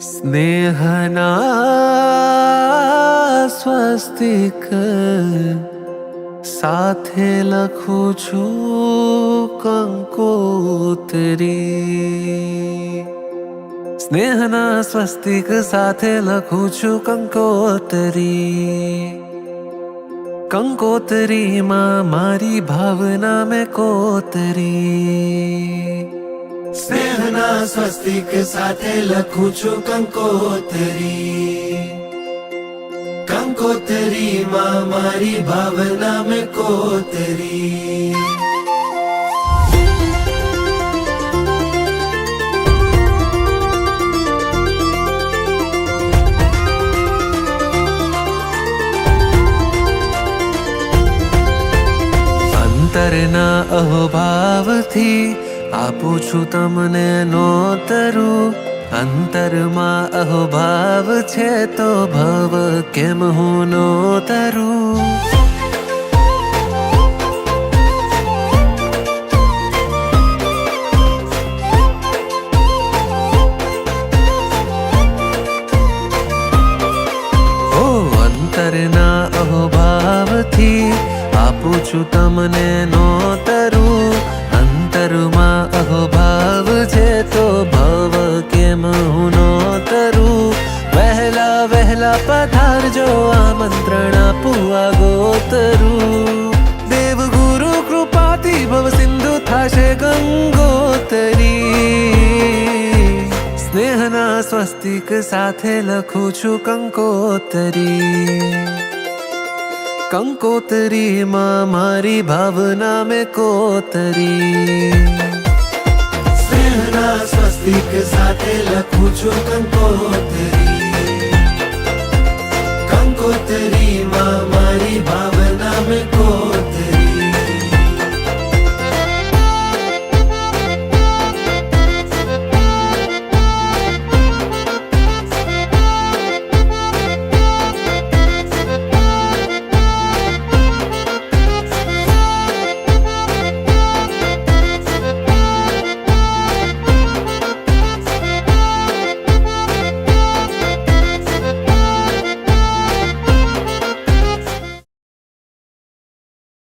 સ્નેહના સ્વસ્તિક સાથે લખું છું કંકોત્રી. સ્નેહના સ્વસ્તિક સાથે લખું છું કંકોત્રી. કંકોત્રીમાં મારી ભાવના મેં કોતરી. સ્નેહના સ્વસ્તિક સાથે લખું છું કંકોત્રી. કંકોત્રીમાં મારી ભાવના મેં કોતરી. અંતરના અહોભાવથી આપું છું તમને નોતરું. અંતરમાં અહોભાવ છે તો ભવ કેમ હું નોતરું. ઓ અંતરના અહોભાવથી આપું છું તમને નોતરું. અંતરમાં અહોભાવ છે તો ભવ કેમ હું નોતરું. વહેલા વહેલા પધારજો આમંત્રણ આપું આગોતરું. દેવગુરુ કૃપાથી ભવ સિંધુ થાશે ગંગોતરી. સ્નેહના સ્વસ્તિક સાથે લખું છું કંકોત્રી. કંકોત્રીમાં મારી ભાવના મેં કોતરી. સ્નેહના સ્વસ્તિક સાથે લખું છું કંકોત્રી. કંકોત્રીમાં મારી ભાવના મેં કોતરી.